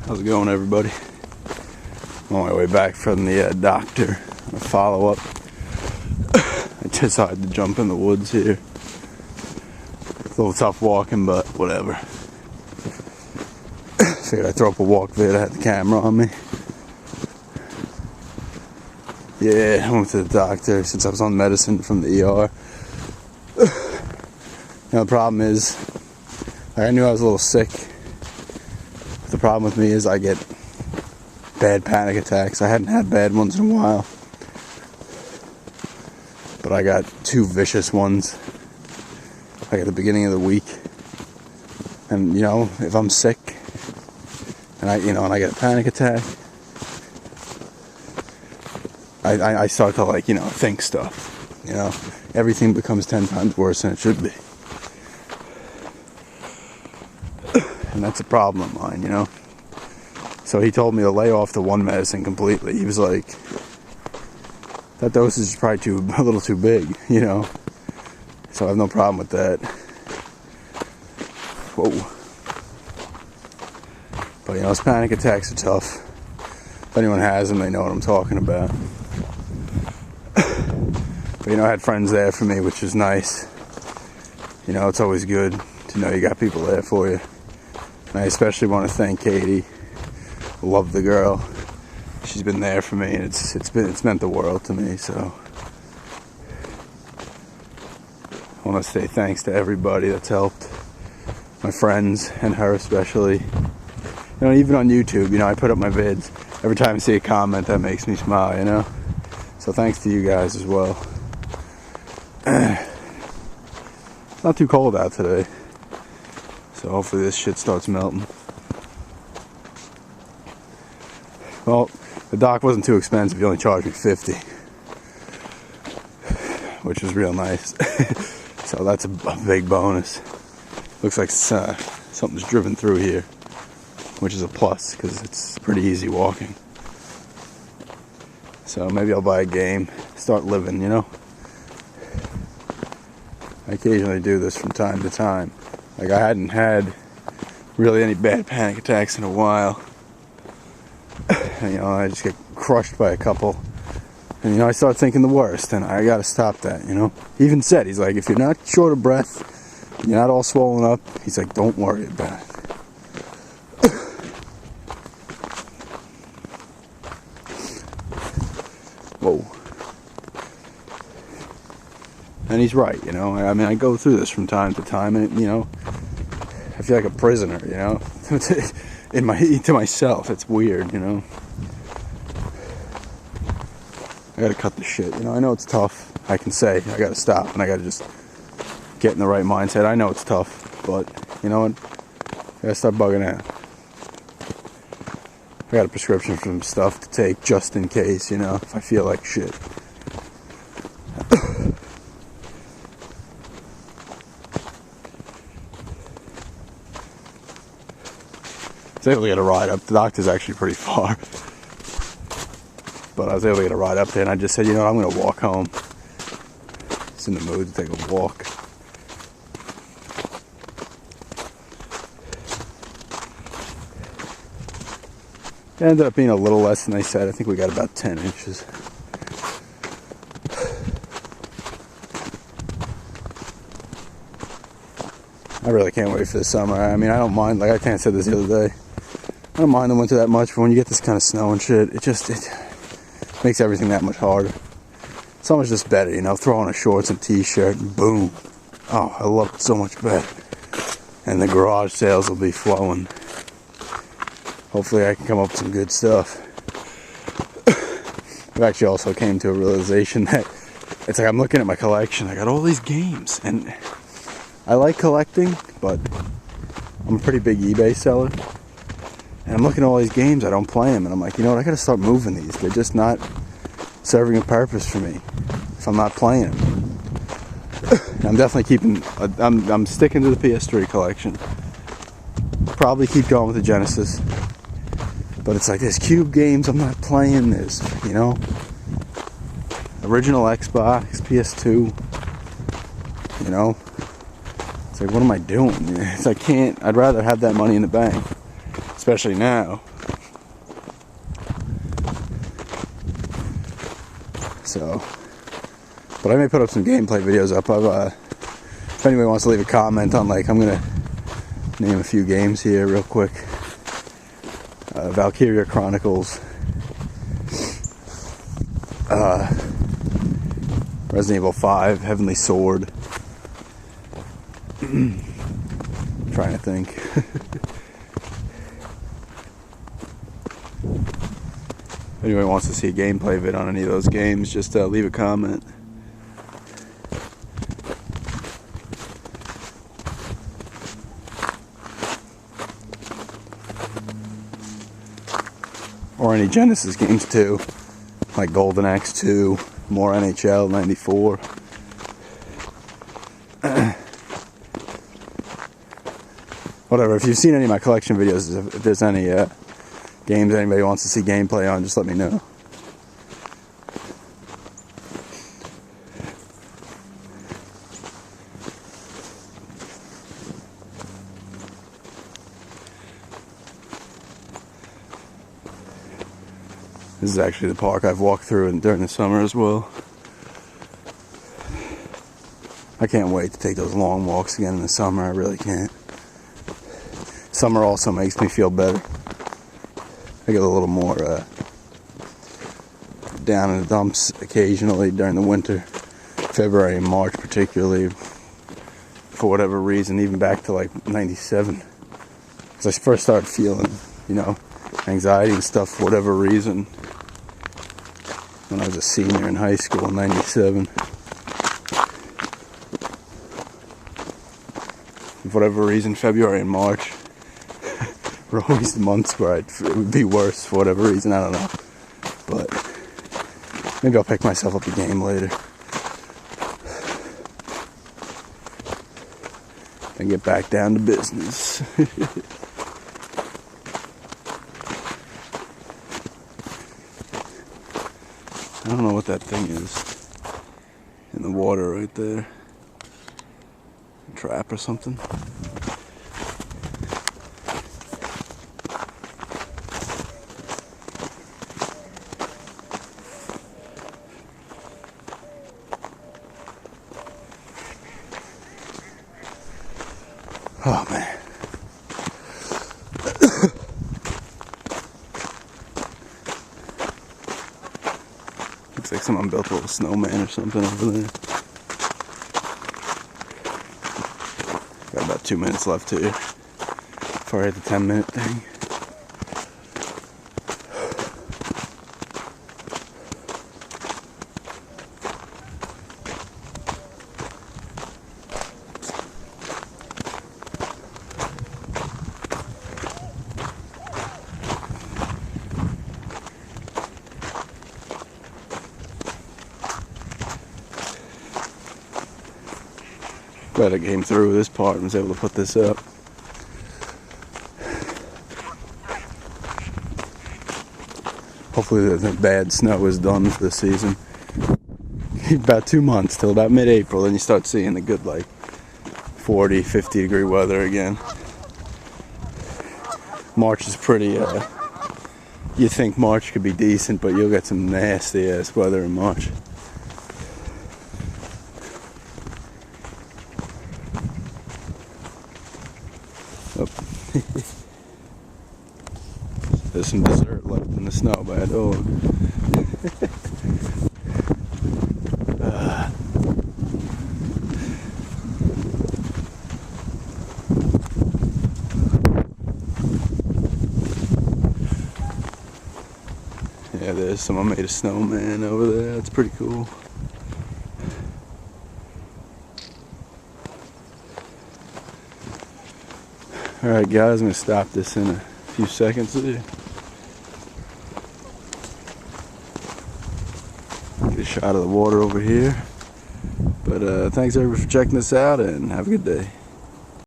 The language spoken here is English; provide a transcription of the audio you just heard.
How's it going, everybody? I'm on my way back from the doctor. A follow-up. I decided to jump in the woods here. It's a little tough walking, but whatever. Figured I'd throw up a walk vid. I had the camera on me. Yeah, I went to the doctor since I was on medicine from the ER. You know, the problem is, I knew I was a little sick. The problem with me is I get bad panic attacks. I hadn't had bad ones in a while, but I got two vicious ones like at the beginning of the week. And you know, if I'm sick and I get a panic attack, I start to think stuff. You know, everything becomes 10 times worse than it should be. And that's a problem of mine, you know. So he told me to lay off the one medicine completely. He was like, that dosage is probably a little too big, you know. So I have no problem with that. Whoa. But you know, his panic attacks are tough. If anyone has them, they know what I'm talking about. But you know, I had friends there for me, which is nice. You know, it's always good to know you got people there for you. And I especially want to thank Katie. Love the girl. She's been there for me, and it's meant the world to me. So I want to say thanks to everybody that's helped. My friends and her especially. You know, even on YouTube, you know, I put up my vids. Every time I see a comment, that makes me smile, you know. So thanks to you guys as well. It's not too cold out today, so hopefully this shit starts melting. Well, the doc wasn't too expensive. He only charged me $50, which was real nice. So that's a big bonus. Looks like something's driven through here, which is a plus because it's pretty easy walking. So maybe I'll buy a game, start living, you know. I occasionally do this from time to time. Like, I hadn't had really any bad panic attacks in a while. And, you know, I just get crushed by a couple. And, you know, I start thinking the worst, and I gotta stop that, you know. He even said, he's like, if you're not short of breath, you're not all swollen up, he's like, don't worry about it. Whoa. And he's right, you know. I mean, I go through this from time to time, and, you know, I feel like a prisoner, you know. To myself, it's weird, you know. I gotta cut the shit, you know. I know it's tough. I can say I gotta stop, and I gotta just get in the right mindset. I know it's tough, but you know what? I gotta start bugging out. I got a prescription for some stuff to take just in case, you know, if I feel like shit. I was able to get a ride up. The doctor's actually pretty far, but I was able to get a ride up there, and I just said, you know, I'm going to walk home. Just in the mood to take a walk. It ended up being a little less than they said. I think we got about 10 inches. I really can't wait for the summer. I mean, I don't mind, like I kind of said this the other day, I don't mind the winter that much, but when you get this kind of snow and shit, it makes everything that much harder. Summer's just better, you know, throw on a shorts and t-shirt and boom. Oh, I love it so much better. And the garage sales will be flowing. Hopefully I can come up with some good stuff. I've actually also came to a realization that it's like I'm looking at my collection, I got all these games, and I like collecting, but I'm a pretty big eBay seller. And I'm looking at all these games, I don't play them, and I'm like, you know what, I gotta start moving these. They're just not serving a purpose for me if I'm not playing them. I'm definitely I'm sticking to the PS3 collection. Probably keep going with the Genesis. But it's like, there's Cube games I'm not playing, there's, you know, original Xbox, PS2, you know. It's like, what am I doing? It's, I'd rather have that money in the bank. Especially now, So, but I may put up some gameplay videos up. If anybody wants to leave a comment on, like, I'm gonna name a few games here real quick. Valkyria Chronicles, Resident Evil 5, Heavenly Sword. Trying to think. If anybody wants to see a gameplay vid on any of those games, just leave a comment. Or any Genesis games too, like Golden Axe 2, more NHL 94. Whatever, if you've seen any of my collection videos, if there's any games anybody wants to see gameplay on, just let me know. This is actually the park I've walked through during the summer as well. I can't wait to take those long walks again in the summer. I really can't. Summer also makes me feel better. I get a little more down in the dumps occasionally during the winter, February and March particularly, for whatever reason, even back to like 97. Because I first started feeling, anxiety and stuff for whatever reason when I was a senior in high school in 97. For whatever reason, February and March were always the months where it would be worse for whatever reason, I don't know. But maybe I'll pick myself up a game later and get back down to business. I don't know what that thing is in the water right there. A trap or something. Oh man. Looks like someone built a little snowman or something over there. Got about 2 minutes left here before I hit the 10-minute thing. Glad I came through this part and was able to put this up. Hopefully the bad snow is done for this season. About 2 months till about mid-April, then you start seeing the good 40, 50 degree weather again. March is pretty, you think March could be decent, but you'll get some nasty ass weather in March. Oh. There's some dessert left in the snow by a dog. Yeah, there's someone made a snowman over there. That's pretty cool. Alright guys, I'm going to stop this in a few seconds here. Get a shot of the water over here. But thanks everybody for checking this out and have a good day.